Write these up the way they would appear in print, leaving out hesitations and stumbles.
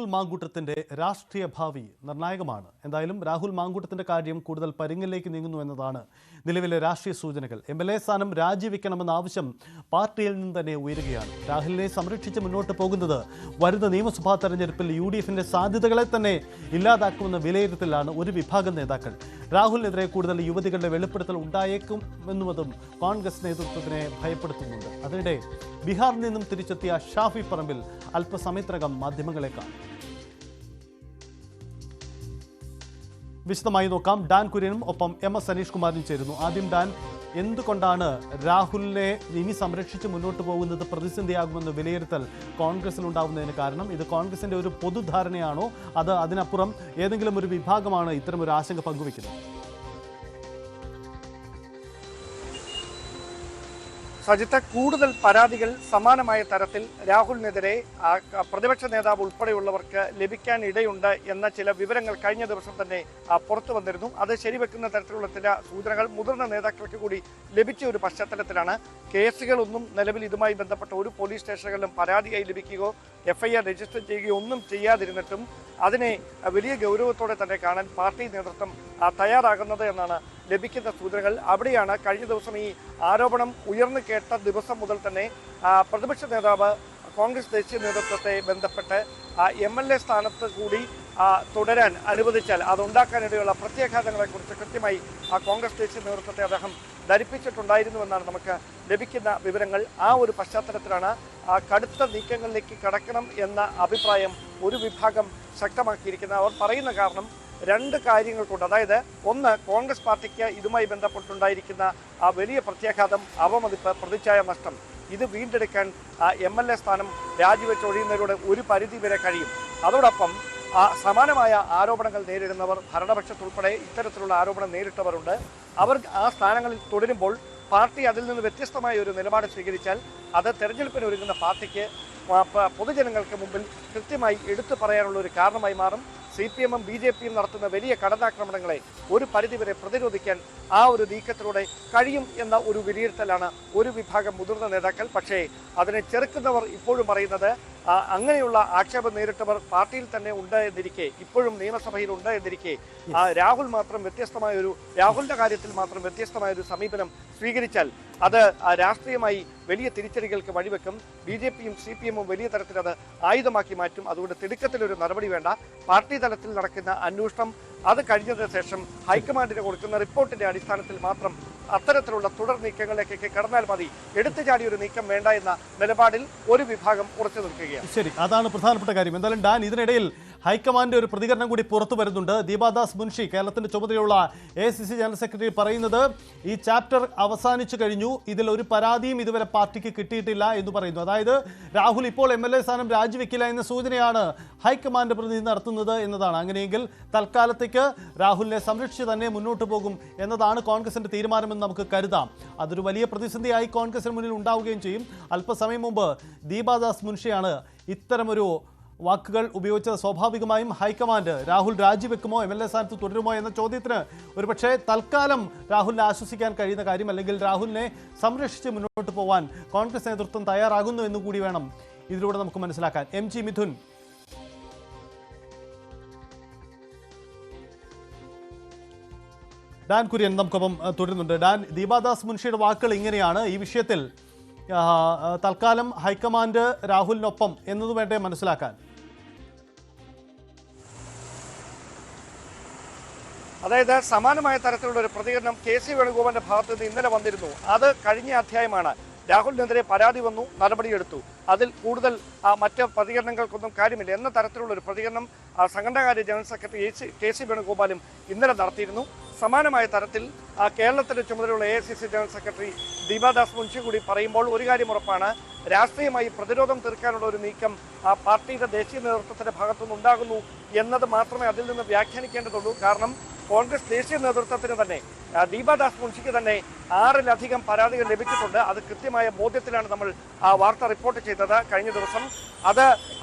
മാങ്കൂട്ടത്തിന്റെ രാഷ്ട്രീയ ഭാവി നിർണായകമാണ്. എന്തായാലും രാഹുൽ മാങ്കൂട്ടത്തിന്റെ കാര്യം കൂടുതൽ പരുങ്ങലിലേക്ക് നീങ്ങുന്നു എന്നതാണ് നിലവിലെ രാഷ്ട്രീയ സൂചനകൾ. MLA സ്ഥാനം രാജിവെക്കണമെന്ന ആവശ്യം പാർട്ടിയിൽ നിന്ന് തന്നെ ഉയരുകയാണ്. രാഹുലിനെ സംരക്ഷിച്ച് മുന്നോട്ട് പോകുന്നത് വരുന്ന നിയമസഭാ തെരഞ്ഞെടുപ്പിൽ UDFന്റെ സാധ്യതകളെ തന്നെ ഇല്ലാതാക്കുമെന്ന വിലയിരുത്തലാണ് ഒരു വിഭാഗം നേതാക്കൾ. രാഹുലിനെതിരെ കൂടുതൽ യുവതികളുടെ വെളിപ്പെടുത്തൽ ഉണ്ടായേക്കുമെന്നുവതും കോൺഗ്രസ് നേതൃത്വത്തിനെ ഭയപ്പെടുത്തുന്നുണ്ട്. അതിനിടെ ബീഹാറിൽ നിന്നും തിരിച്ചെത്തിയ ഷാഫി പറമ്പിൽ അല്പസമയത്തിനകം മാധ്യമങ്ങളെ കാണും. വിശദമായി നോക്കാം. ഡാൻ കുര്യനും ഒപ്പം MS അനീഷ് കുമാറിനും ചേരുന്നു. ആദ്യം ഡാൻ, എന്തുകൊണ്ടാണ് രാഹുലിനെ ഇനി സംരക്ഷിച്ച് മുന്നോട്ട് പോകുന്നത് പ്രതിസന്ധിയാകുമെന്ന് വിലയിരുത്തൽ കോൺഗ്രസിൽ ഉണ്ടാകുന്നതിന് കാരണം? ഇത് കോൺഗ്രസിന്റെ ഒരു പൊതുധാരണയാണോ, അത് അതിനപ്പുറം ഏതെങ്കിലും ഒരു വിഭാഗമാണ് ഇത്തരം ഒരു ആശങ്ക പങ്കുവയ്ക്കുന്നത്? സജിത്ത്, കൂടുതൽ പരാതികൾ സമാനമായ തരത്തിൽ രാഹുലിനെതിരെ പ്രതിപക്ഷ നേതാവ് ഉൾപ്പെടെയുള്ളവർക്ക് ലഭിക്കാൻ ഇടയുണ്ട് എന്ന ചില വിവരങ്ങൾ കഴിഞ്ഞ ദിവസം തന്നെ പുറത്തു വന്നിരുന്നു. അത് ശരിവെക്കുന്ന തരത്തിലുള്ള ചില സൂചനകൾ മുതിർന്ന നേതാക്കൾക്ക് കൂടി ലഭിച്ച ഒരു പശ്ചാത്തലത്തിലാണ് കേസുകളൊന്നും നിലവിൽ ഇതുമായി ബന്ധപ്പെട്ട ഒരു പോലീസ് സ്റ്റേഷനുകളിലും പരാതിയായി ലഭിക്കുകയോ FIR രജിസ്റ്റർ ചെയ്യുകയോ ഒന്നും ചെയ്യാതിരുന്നിട്ടും അതിനെ വലിയ ഗൗരവത്തോടെ തന്നെ കാണാൻ പാർട്ടി നേതൃത്വം തയ്യാറാകുന്നത് എന്നാണ് ലഭിക്കുന്ന സൂചനകൾ. അവിടെയാണ് കഴിഞ്ഞ ദിവസം ഈ ആരോപണം ഉയർന്നു കേട്ട ദിവസം മുതൽ തന്നെ പ്രതിപക്ഷ നേതാവ് കോൺഗ്രസ് ദേശീയ നേതൃത്വത്തെ ബന്ധപ്പെട്ട് MLA സ്ഥാനത്ത് കൂടി തുടരാൻ അനുവദിച്ചാൽ അതുണ്ടാക്കാനിടയുള്ള പ്രത്യാഘാതങ്ങളെക്കുറിച്ച് കൃത്യമായി കോൺഗ്രസ് ദേശീയ നേതൃത്വത്തെ അദ്ദേഹം ധരിപ്പിച്ചിട്ടുണ്ടായിരുന്നുവെന്നാണ് നമുക്ക് ലഭിക്കുന്ന വിവരങ്ങൾ. ആ ഒരു പശ്ചാത്തലത്തിലാണ് കടുത്ത നീക്കങ്ങളിലേക്ക് കടക്കണം എന്ന അഭിപ്രായം ഒരു വിഭാഗം ശക്തമാക്കിയിരിക്കുന്നത്. അവർ പറയുന്ന കാരണം രണ്ട് കാര്യങ്ങൾ കൊണ്ട്, അതായത് ഒന്ന്, കോൺഗ്രസ് പാർട്ടിക്ക് ഇതുമായി ബന്ധപ്പെട്ടുണ്ടായിരിക്കുന്ന വലിയ പ്രത്യാഘാതം, അവമതിപ്പ്, പ്രതിച്ഛായ നഷ്ടം, ഇത് വീണ്ടെടുക്കാൻ MLA സ്ഥാനം രാജിവെച്ചൊഴിയുന്നതിലൂടെ ഒരു പരിധി വരെ കഴിയും. അതോടൊപ്പം സമാനമായ ആരോപണങ്ങൾ നേരിടുന്നവർ, ഭരണപക്ഷത്തുൾപ്പെടെ ഇത്തരത്തിലുള്ള ആരോപണം നേരിട്ടവരുണ്ട്. അവർ ആ സ്ഥാനങ്ങളിൽ തുടരുമ്പോൾ പാർട്ടി അതിൽ നിന്ന് വ്യത്യസ്തമായ ഒരു നിലപാട് സ്വീകരിച്ചാൽ അത് തെരഞ്ഞെടുപ്പിന് ഒരുങ്ങുന്ന പാർട്ടിക്ക് പൊതുജനങ്ങൾക്ക് മുമ്പിൽ കൃത്യമായി എടുത്തു പറയാനുള്ള ഒരു കാരണമായി മാറും. CPM-ഉം BJP-യും നടത്തുന്ന വലിയ കടന്നാക്രമണങ്ങളെ ഒരു പരിധിവരെ പ്രതിരോധിക്കാൻ ആ ഒരു നീക്കത്തിലൂടെ കഴിയും എന്ന ഒരു വിലയിരുത്തലാണ് ഒരു വിഭാഗം മുതിർന്ന നേതാക്കൾ. പക്ഷേ അതിനെ ചെറുക്കുന്നവർ ഇപ്പോഴും പറയുന്നത് അങ്ങനെയുള്ള ആക്ഷേപം നേരിട്ടവർ പാർട്ടിയിൽ തന്നെ ഉണ്ട് എന്നിരിക്കെ, ഇപ്പോഴും നിയമസഭയിൽ ഉണ്ട് എന്നിരിക്കെ, രാഹുലിന്റെ കാര്യത്തിൽ മാത്രം വ്യത്യസ്തമായ ഒരു സമീപനം സ്വീകരിച്ചാൽ അത് രാഷ്ട്രീയമായി വലിയ തിരിച്ചടികൾക്ക് വഴിവെക്കും. BJP-യും CPM-ഉം വലിയ തരത്തിൽ അത് ആയുധമാക്കി മാറ്റും. അതുകൊണ്ട് തിടുക്കത്തിലൊരു നടപടി വേണ്ട. പാർട്ടി തലത്തിൽ നടക്കുന്ന അന്വേഷണം അത് കഴിഞ്ഞതിന് ശേഷം ഹൈക്കമാൻഡിന് കൊടുക്കുന്ന റിപ്പോർട്ടിന്റെ അടിസ്ഥാനത്തിൽ മാത്രം അത്തരത്തിലുള്ള തുടർ നീക്കങ്ങളിലേക്കൊക്കെ കടന്നാൽ മതി. എടുത്തുചാടിയൊരു നീക്കം വേണ്ട എന്ന നിലപാടിൽ ഒരു വിഭാഗം ഉറച്ചു നിൽക്കുകയാണ്. ശരി, അതാണ് പ്രധാനപ്പെട്ട കാര്യം. എന്തായാലും ഡാൻ, ഇതിനിടയിൽ ഹൈക്കമാൻഡ് ഒരു പ്രതികരണം കൂടി പുറത്തു വരുന്നുണ്ട്. ദീപാദാസ് മുൻഷി, കേരളത്തിന്റെ ചുമതലയുള്ള AICC ജനറൽ സെക്രട്ടറി, പറയുന്നത് ഈ ചാപ്റ്റർ അവസാനിച്ചു കഴിഞ്ഞു, ഇതിൽ ഒരു പരാതിയും ഇതുവരെ പാർട്ടിക്ക് കിട്ടിയിട്ടില്ല എന്ന് പറയുന്നു. അതായത് രാഹുൽ ഇപ്പോൾ MLA സ്ഥാനം രാജിവെക്കില്ല എന്ന സൂചനയാണ് ഹൈക്കമാൻഡ് പ്രതിനിധി നടത്തുന്നത് എന്നതാണ്. അങ്ങനെയെങ്കിൽ തൽക്കാലത്തേക്ക് രാഹുലിനെ സംരക്ഷിച്ച് തന്നെ മുന്നോട്ട് പോകും എന്നതാണ് കോൺഗ്രസിന്റെ തീരുമാനമെന്ന് നമുക്ക് കരുതാം. അതൊരു വലിയ പ്രതിസന്ധിയായി കോൺഗ്രസിന് മുന്നിൽ ഉണ്ടാവുകയും ചെയ്യും. അല്പസമയം മുമ്പ് ദീപാദാസ് മുൻഷിയാണ് ഇത്തരമൊരു വാക്കുകൾ ഉപയോഗിച്ചത്. സ്വാഭാവികമായും ഹൈക്കമാൻഡ് രാഹുൽ രാജിവെക്കുമോ, MLA സ്ഥാനത്ത് തുടരുമോ എന്ന ചോദ്യത്തിന് ഒരുപക്ഷെ തൽക്കാലം രാഹുലിനെ ആശ്വസിക്കാൻ കഴിയുന്ന കാര്യം, അല്ലെങ്കിൽ രാഹുലിനെ സംരക്ഷിച്ച് മുന്നോട്ട് പോകാൻ കോൺഗ്രസ് നേതൃത്വം തയ്യാറാകുന്നു എന്ന് കൂടി വേണം ഇതിലൂടെ നമുക്ക് മനസ്സിലാക്കാൻ. MG മിഥുൻ, ഡാൻ കുര്യൻ നമുക്കൊപ്പം തുടരുന്നുണ്ട്. ഡാൻ, ദീപാദാസ് മുൻഷിയുടെ വാക്കുകൾ ഇങ്ങനെയാണ്. ഈ വിഷയത്തിൽ തൽക്കാലം ഹൈക്കമാൻഡ് രാഹുലിനൊപ്പം എന്നത് വേണ്ടേ മനസ്സിലാക്കാൻ? അതായത് സമാനമായ തരത്തിലുള്ള ഒരു പ്രതികരണം KC വേണുഗോപാലിന്റെ ഭാഗത്ത് നിന്ന് ഇന്നലെ വന്നിരുന്നു. അത് കഴിഞ്ഞ അധ്യായമാണ്. രാഹുലിനെതിരെ പരാതി വന്നു, നടപടിയെടുത്തു, അതിൽ കൂടുതൽ മറ്റ് പ്രതികരണങ്ങൾക്കൊന്നും കാര്യമില്ല എന്ന തരത്തിലുള്ള ഒരു പ്രതികരണം സംഘടനാകാര്യ ജനറൽ സെക്രട്ടറി KC വേണുഗോപാലും ഇന്നലെ നടത്തിയിരുന്നു. സമാനമായ തരത്തിൽ കേരളത്തിന്റെ ചുമതലയുള്ള AICC general secretary Deepa Das Munshi കൂടി പറയുമ്പോൾ ഒരു കാര്യം ഉറപ്പാണ്, രാഷ്ട്രീയമായി പ്രതിരോധം തീർക്കാനുള്ള ഒരു നീക്കം പാർട്ടിയുടെ ദേശീയ നേതൃത്വത്തിന്റെ ഭാഗത്തുനിന്ന് ഉണ്ടാകുന്നു എന്നത് മാത്രമേ അതിൽ നിന്ന് വ്യാഖ്യാനിക്കേണ്ടതുള്ളൂ. കാരണം കോൺഗ്രസ് ദേശീയ നേതൃത്വത്തിന് തന്നെ ദീപാദാസ് മുൻഷിക്ക് തന്നെ 6-ലധികം പരാതികൾ ലഭിച്ചിട്ടുണ്ട്. അത് കൃത്യമായ ബോധ്യത്തിലാണ് നമ്മൾ വാർത്ത റിപ്പോർട്ട് ചെയ്തത് കഴിഞ്ഞ ദിവസം. അത്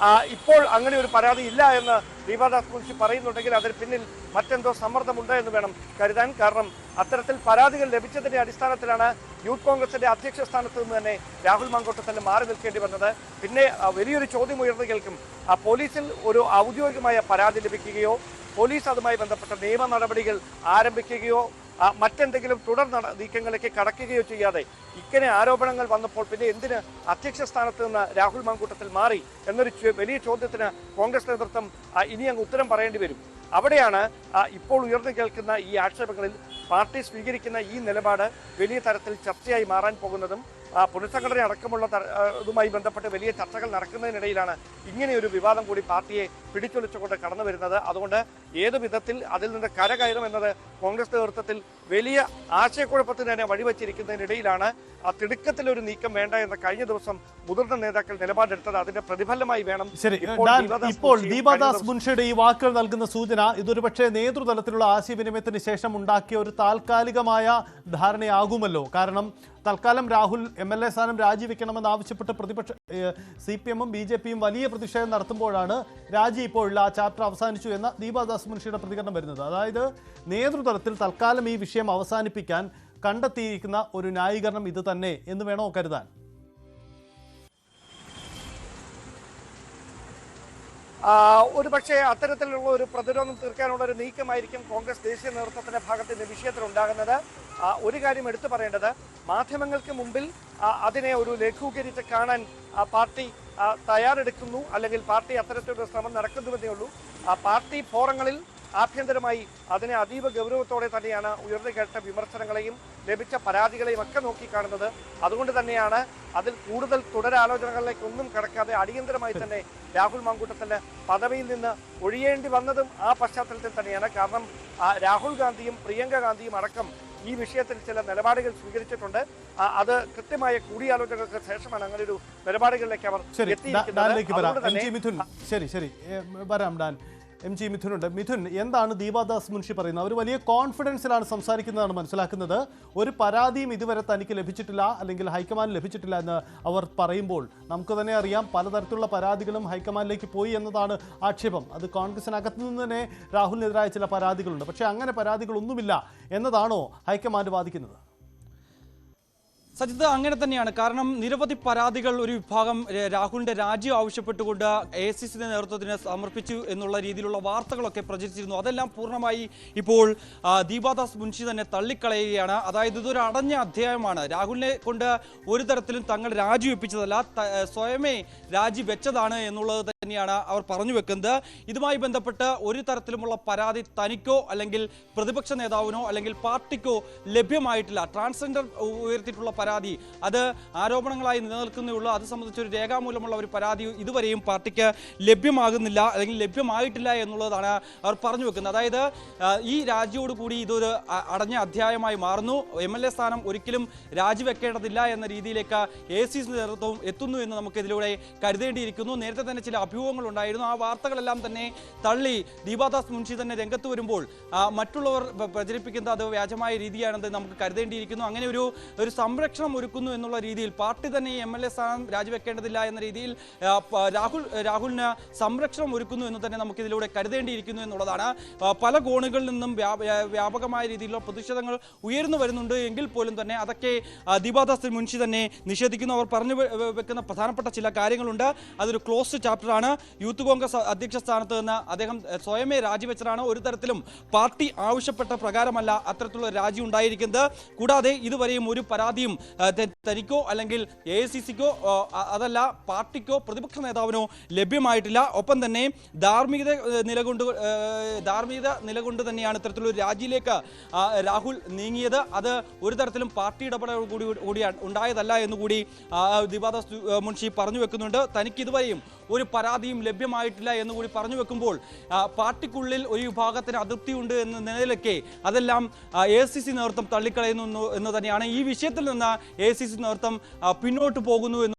ഇപ്പോൾ അങ്ങനെ ഒരു പരാതി ഇല്ല എന്ന് ദീപാദാസ് മുൻഷി പറയുന്നുണ്ടെങ്കിൽ അതിന് പിന്നിൽ മറ്റെന്തോ സമ്മർദ്ദമുണ്ട് എന്ന് വേണം കരുതാൻ. കാരണം അത്തരത്തിൽ പരാതികൾ ലഭിച്ചതിന്റെ അടിസ്ഥാനത്തിലാണ് യൂത്ത് കോൺഗ്രസിന്റെ അധ്യക്ഷ സ്ഥാനത്ത് നിന്ന് തന്നെ രാഹുൽ മാങ്കൂട്ടത്തിന് മാറി നിൽക്കേണ്ടി വന്നത്. പിന്നെ വലിയൊരു ചോദ്യം ഉയർന്നു കേൾക്കും. പോലീസിൽ ഒരു ഔദ്യോഗികമായ പരാതി ലഭിക്കുകയോ പോലീസ് അതുമായി ബന്ധപ്പെട്ട നിയമ നടപടികൾ ആരംഭിക്കുകയോ മറ്റെന്തെങ്കിലും തുടർ നീക്കങ്ങളിലേക്ക് കടക്കുകയോ ചെയ്യാതെ ഇങ്ങനെ ആരോപണങ്ങൾ വന്നപ്പോൾ പിന്നെ എന്തിന് അധ്യക്ഷ സ്ഥാനത്ത് നിന്ന് രാഹുൽ മാങ്കൂട്ടത്തിൽ മാറി എന്നൊരു വലിയ ചോദ്യത്തിന് കോൺഗ്രസ് നേതൃത്വം ഇനി അങ്ങ് ഉത്തരം പറയേണ്ടി വരും. അവിടെയാണ് ഇപ്പോൾ ഉയർന്നു കേൾക്കുന്ന ഈ ആക്ഷേപങ്ങളിൽ പാർട്ടി സ്വീകരിക്കുന്ന ഈ നിലപാട് വലിയ തരത്തിൽ ചർച്ചയായി മാറാൻ പോകുന്നതും പുനഃസംഘടന അടക്കമുള്ള ഇതുമായി ബന്ധപ്പെട്ട് വലിയ ചർച്ചകൾ നടക്കുന്നതിനിടയിലാണ് ഇങ്ങനെയൊരു വിവാദം കൂടി പാർട്ടിയെ പിടിച്ചൊളിച്ചുകൊണ്ട് കടന്നു വരുന്നത്. അതുകൊണ്ട് ഏത് വിധത്തിൽ അതിൽ നിന്ന് കരകയറുമെന്നത് കോൺഗ്രസ് നേതൃത്വത്തിൽ വലിയ ആശയക്കുഴപ്പത്തിന് തന്നെ വഴിവെച്ചിരിക്കുന്നതിനിടയിലാണ് തിടുക്കത്തിലൊരു നീക്കം വേണ്ട എന്ന് കഴിഞ്ഞ ദിവസം മുതിർന്ന നേതാക്കൾ നിലപാടെടുത്തത്. അതിന്റെ പ്രതിഫലമായി വേണം. ശരി, ഇപ്പോൾ ദീപാദാസ് മുൻഷിയുടെ ഈ വാക്കുകൾ നൽകുന്ന സൂചന ഇതൊരു പക്ഷേ നേതൃതലത്തിലുള്ള ആശയവിനിമയത്തിന് ശേഷം ഉണ്ടാക്കിയ ഒരു താൽക്കാലികമായ ധാരണയാകുമല്ലോ. കാരണം തൽക്കാലം രാഹുൽ MLA സ്ഥാനം രാജിവെക്കണമെന്ന് ആവശ്യപ്പെട്ട് പ്രതിപക്ഷ CPM-ഉം BJP-യും വലിയ പ്രതിഷേധം നടത്തുമ്പോഴാണ് രാജി ഇപ്പോഴുള്ള ആ ചാപ്റ്റർ അവസാനിച്ചു എന്ന ദീപാദാസ് മുൻഷിയുടെ പ്രതികരണം വരുന്നത്. അതായത് നേതൃതലത്തിൽ തൽക്കാലം ഈ വിഷയം അവസാനിപ്പിക്കാൻ കണ്ടെത്തിയിരിക്കുന്ന ഒരു ന്യായീകരണം ഇത് തന്നെ എന്ന് വേണോ കരുതാൻ? ഒരു പക്ഷേ അത്തരത്തിലുള്ള ഒരു പ്രതിരോധം തീർക്കാനുള്ള ഒരു നീക്കമായിരിക്കും കോൺഗ്രസ് ദേശീയ നേതൃത്വത്തിന്റെ ഭാഗത്ത് ഇന്ന് വിഷയത്തിൽ ഉണ്ടാകുന്നത്. ഒരു കാര്യം എടുത്തു പറയേണ്ടത്, മാധ്യമങ്ങൾക്ക് മുമ്പിൽ അതിനെ ഒരു ലഘൂകരിച്ച് കാണാൻ പാർട്ടി തയ്യാറെടുക്കുന്നു, അല്ലെങ്കിൽ പാർട്ടി അത്തരത്തിലൊരു ശ്രമം നടക്കുന്നുവെന്നേ ഉള്ളൂ. പാർട്ടി ഫോറങ്ങളിൽ ആഭ്യന്തരമായി അതിനെ അതീവ ഗൗരവത്തോടെ തന്നെയാണ് ഉയർന്നു കേട്ട വിമർശനങ്ങളെയും ലഭിച്ച പരാതികളെയും ഒക്കെ നോക്കിക്കാണുന്നത്. അതുകൊണ്ട് തന്നെയാണ് അതിൽ കൂടുതൽ തുടരാലോചനകളിലേക്കൊന്നും കടക്കാതെ അടിയന്തരമായി തന്നെ രാഹുൽ മാങ്കൂട്ടത്തിന് പദവിയിൽ നിന്ന് ഒഴിയേണ്ടി വന്നതും ആ പശ്ചാത്തലത്തിൽ തന്നെയാണ്. കാരണം രാഹുൽ ഗാന്ധിയും പ്രിയങ്ക ഗാന്ധിയും അടക്കം ഈ വിഷയത്തിൽ ചില നിലപാടുകൾ സ്വീകരിച്ചിട്ടുണ്ട്. അത് കൃത്യമായ കൂടിയാലോചനകൾക്ക് ശേഷമാണ് അങ്ങനെ ഒരു നിലപാടുകളിലേക്ക് അവർ എത്തിയിരിക്കുന്നത്. MG മിഥുനുണ്ട്. മിഥുൻ, എന്താണ് ദീപാദാസ് മുൻഷി പറയുന്നത്? അവർ വലിയ കോൺഫിഡൻസിലാണ് സംസാരിക്കുന്നതാണ് മനസ്സിലാക്കുന്നത്. ഒരു പരാതിയും ഇതുവരെ തനിക്ക് ലഭിച്ചിട്ടില്ല, അല്ലെങ്കിൽ ഹൈക്കമാൻഡ് ലഭിച്ചിട്ടില്ല എന്ന് അവർ പറയുമ്പോൾ നമുക്ക് തന്നെ അറിയാം പലതരത്തിലുള്ള പരാതികളും ഹൈക്കമാൻഡിലേക്ക് പോയി എന്നതാണ് ആക്ഷേപം. അത് കോൺഗ്രസിനകത്തു നിന്ന് തന്നെ രാഹുലിനെതിരായ ചില പരാതികളുണ്ട്. പക്ഷേ അങ്ങനെ പരാതികളൊന്നുമില്ല എന്നതാണോ ഹൈക്കമാൻഡ് വാദിക്കുന്നത്? സജിത്ത്, അങ്ങനെ തന്നെയാണ്. കാരണം നിരവധി പരാതികൾ ഒരു വിഭാഗം രാഹുലിന്റെ രാജി ആവശ്യപ്പെട്ടുകൊണ്ട് AICC നേതൃത്വത്തിന് സമർപ്പിച്ചു എന്നുള്ള രീതിയിലുള്ള വാർത്തകളൊക്കെ പ്രചരിച്ചിരുന്നു. അതെല്ലാം പൂർണ്ണമായി ഇപ്പോൾ ദീപാദാസ് മുൻഷി തന്നെ തള്ളിക്കളയുകയാണ്. അതായത് ഇതൊരു അടഞ്ഞ അധ്യായമാണ്. രാഹുലിനെ കൊണ്ട് ഒരു തരത്തിലും തങ്ങൾ രാജിവെപ്പിച്ചതല്ല, സ്വയമേ രാജിവെച്ചതാണ് എന്നുള്ളത് തന്നെയാണ് അവർ പറഞ്ഞു വെക്കുന്നത്. ഇതുമായി ബന്ധപ്പെട്ട് ഒരു തരത്തിലുമുള്ള പരാതി തനിക്കോ അല്ലെങ്കിൽ പ്രതിപക്ഷ നേതാവിനോ അല്ലെങ്കിൽ പാർട്ടിക്കോ ലഭ്യമായിട്ടില്ല. ട്രാൻസ്ജെൻഡർ ഉയർത്തിയിട്ടുള്ള പരാതി അത് ആരോപണങ്ങളായി നിലനിൽക്കുന്നേ. അത് സംബന്ധിച്ചൊരു രേഖാമൂലമുള്ള ഒരു പരാതി ഇതുവരെയും പാർട്ടിക്ക് ലഭ്യമാകുന്നില്ല, അല്ലെങ്കിൽ ലഭ്യമായിട്ടില്ല എന്നുള്ളതാണ് അവർ പറഞ്ഞു വെക്കുന്നത്. അതായത് ഈ രാജിയോടുകൂടി ഇതൊരു അടഞ്ഞ അധ്യായമായി മാറുന്നു. MLA സ്ഥാനം ഒരിക്കലും രാജിവെക്കേണ്ടതില്ല എന്ന രീതിയിലേക്ക് AICC നേതൃത്വവും എത്തുന്നു എന്ന് നമുക്ക് ഇതിലൂടെ കരുതേണ്ടിയിരിക്കുന്നു. നേരത്തെ തന്നെ ചില അഭ്യൂഹങ്ങൾ ഉണ്ടായിരുന്നു. ആ വാർത്തകളെല്ലാം തന്നെ തള്ളി ദീപാദാസ് മുൻഷി തന്നെ രംഗത്ത് വരുമ്പോൾ മറ്റുള്ളവർ പ്രചരിപ്പിക്കുന്നത് അത് വ്യാജമായ രീതിയാണെന്ന് നമുക്ക് കരുതേണ്ടിയിരിക്കുന്നു. അങ്ങനെ ഒരു സംരക്ഷണം ഒരുക്കുന്നു എന്നുള്ള രീതിയിൽ പാർട്ടി തന്നെ MLA സ്ഥാനം രാജിവെക്കേണ്ടതില്ല എന്ന രീതിയിൽ രാഹുലിന് സംരക്ഷണം ഒരുക്കുന്നു എന്ന് തന്നെ നമുക്ക് ഇതിലൂടെ കരുതേണ്ടിയിരിക്കുന്നു എന്നുള്ളതാണ്. പല കോണുകളിൽ നിന്നും വ്യാപകമായ രീതിയിലുള്ള പ്രതിഷേധങ്ങൾ ഉയർന്നു വരുന്നുണ്ട് എങ്കിൽ പോലും തന്നെ അതൊക്കെ ദീപാദാസ് മുൻഷി തന്നെ നിഷേധിക്കുന്നു. അവർ പറഞ്ഞു വെക്കുന്ന പ്രധാനപ്പെട്ട ചില കാര്യങ്ങളുണ്ട്. അതൊരു ക്ലോസ്ഡ് ചാപ്റ്ററാണ്. യൂത്ത് കോൺഗ്രസ് അധ്യക്ഷ സ്ഥാനത്ത് നിന്ന് അദ്ദേഹം സ്വയമേ രാജിവെച്ചതാണ്. ഒരു തരത്തിലും പാർട്ടി ആവശ്യപ്പെട്ട പ്രകാരമല്ല അത്തരത്തിലുള്ള രാജി ഉണ്ടായിരിക്കുന്നത്. കൂടാതെ ഇതുവരെയും ഒരു പരാതിയും തനിക്കോ അല്ലെങ്കിൽ AICC-ക്കോ അതല്ല പാർട്ടിക്കോ പ്രതിപക്ഷ നേതാവിനോ ലഭ്യമായിട്ടില്ല. ഒപ്പം തന്നെ ധാർമ്മികത നിലകൊണ്ട് തന്നെയാണ് ഇത്തരത്തിലൊരു രാജിയിലേക്ക് രാഹുൽ നീങ്ങിയത്. അത് ഒരു തരത്തിലും പാർട്ടി ഇടപെടൽ കൂടി ഉണ്ടായതല്ല എന്നുകൂടി ദീപാദാസ് മുൻഷി പറഞ്ഞു വെക്കുന്നുണ്ട്. തനിക്ക് ഇതുവരെയും ഒരു പരാതിയും ലഭ്യമായിട്ടില്ല എന്നുകൂടി പറഞ്ഞു വെക്കുമ്പോൾ പാർട്ടിക്കുള്ളിൽ ഒരു വിഭാഗത്തിന് അതൃപ്തിയുണ്ട് എന്ന നിലയിലൊക്കെ അതെല്ലാം AICC നേതൃത്വം തള്ളിക്കളയുന്നു എന്ന് തന്നെയാണ്. ഈ വിഷയത്തിൽ നിന്ന് AICC നേതൃത്വം പിന്നോട്ട് പോകുന്നു